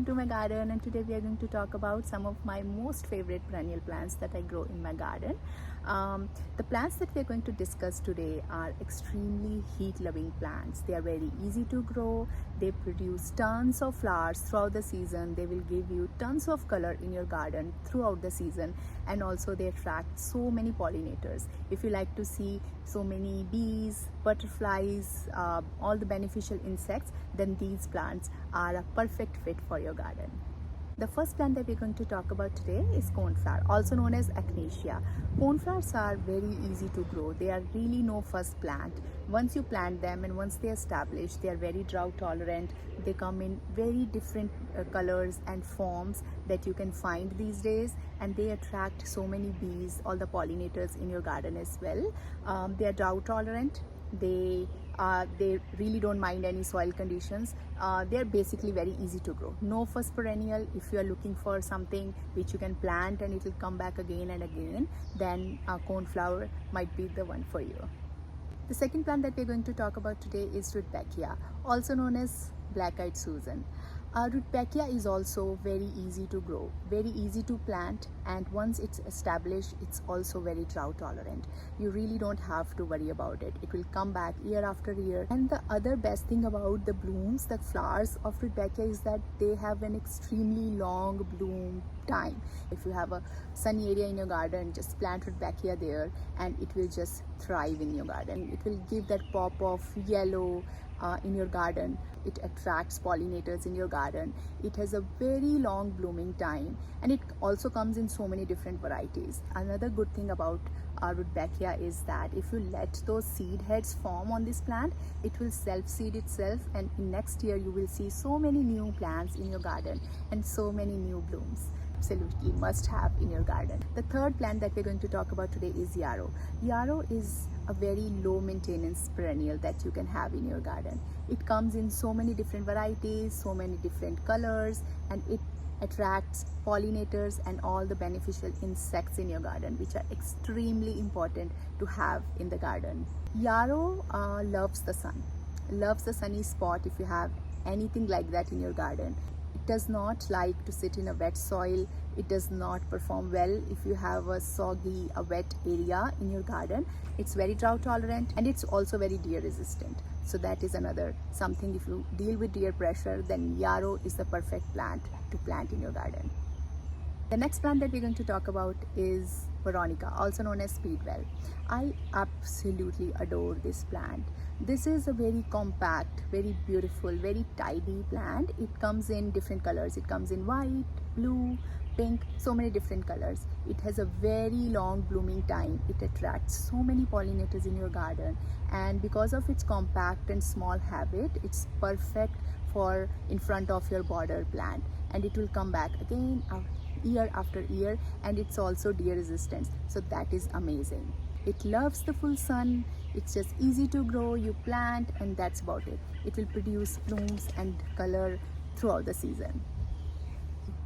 welcome to my garden, and today we are going to talk about some of my most favorite perennial plants that I grow in my garden. The plants that we are going to discuss today are extremely heat-loving plants. They are very easy to grow. They produce tons of flowers throughout the season. They will give you tons of color in your garden throughout the season, and also they attract so many pollinators. If you like to see so many bees, butterflies, all the beneficial insects, then these plants are a perfect fit for your garden. The first plant that we're going to talk about today is coneflower, also known as echinacea. Coneflowers are very easy to grow. They are really no fuss plant. Once you plant them and once they establish, they are very drought tolerant. They come in very different colors and forms that you can find these days, and they attract so many bees, all the pollinators in your garden as well. They are drought tolerant. They really don't mind any soil conditions. They're basically very easy to grow. No fuss perennial. If you are looking for something which you can plant and it will come back again and again, then coneflower might be the one for you. The second plant that we're going to talk about today is Rudbeckia, also known as black-eyed Susan. Rudbeckia is also very easy to grow, very easy to plant, and once it's established, it's also very drought tolerant. You really don't have to worry about it. It will come back year after year. And the other best thing about the blooms, the flowers of Rudbeckia, is that they have an extremely long bloom time. If you have a sunny area in your garden, just plant Rudbeckia there and it will just thrive in your garden. It will give that pop of yellow in your garden. It attracts pollinators in your garden. It has a very long blooming time, and it also comes in so many different varieties. Another good thing about Rudbeckia is that if you let those seed heads form on this plant, it will self-seed itself, and in next year you will see so many new plants in your garden and so many new blooms. Absolutely must have in your garden. The third plant that we're going to talk about today is yarrow. Yarrow is a very low maintenance perennial that you can have in your garden. It comes in so many different varieties, so many different colors, and it attracts pollinators and all the beneficial insects in your garden, which are extremely important to have in the garden. Yarrow loves the sun, loves the sunny spot. If you have anything like that in your garden, it does not like to sit in a wet soil. It does not perform well if you have a soggy, a wet area in your garden. It's very drought tolerant, and it's also very deer resistant. So that is another something. If you deal with deer pressure, then yarrow is the perfect plant to plant in your garden. The next plant that we're going to talk about is Veronica, also known as speedwell. I absolutely adore this plant. This is a very compact, very beautiful, very tidy plant. It comes in different colors. It comes in white, blue, pink, so many different colors. It has a very long blooming time. It attracts so many pollinators in your garden, and because of its compact and small habit, it's perfect for in front of your border plant, and it will come back again year after year, and it's also deer resistant, so that is amazing. It loves the full sun. It's just easy to grow. You plant and that's about it. It will produce blooms and color throughout the season.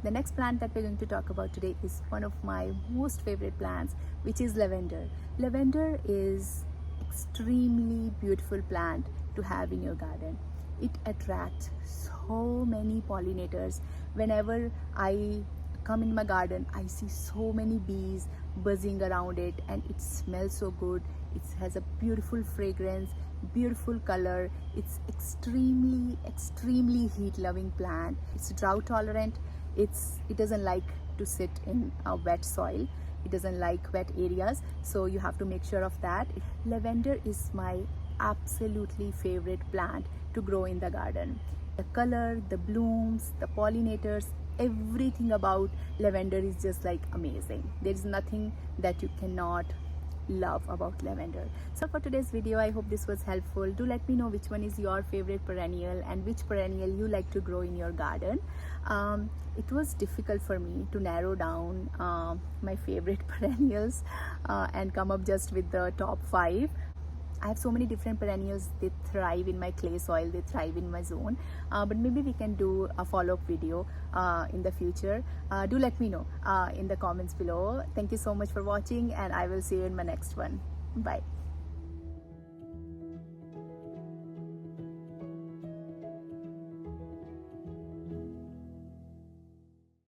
The next plant that we're going to talk about today is one of my most favorite plants, which is lavender. Lavender is extremely beautiful plant to have in your garden. It attracts so many pollinators. Whenever I come in my garden, I see so many bees buzzing around it, and it smells so good. It has a beautiful fragrance, beautiful color. It's extremely heat loving plant. It's drought tolerant. It doesn't like to sit in a wet soil. It doesn't like wet areas, so you have to make sure of that. Lavender is my absolutely favorite plant to grow in the garden. The color, the blooms, the pollinators, everything about lavender is just like amazing. There's nothing that you cannot love about lavender. So for today's video, I hope this was helpful. Do let me know which one is your favorite perennial and which perennial you like to grow in your garden. It was difficult for me to narrow down my favorite perennials and come up just with the top 5. I have so many different perennials. They thrive in my clay soil, they thrive in my zone, but maybe we can do a follow-up video in the future. Do let me know in the comments below. Thank you so much for watching, and I will see you in my next one. Bye.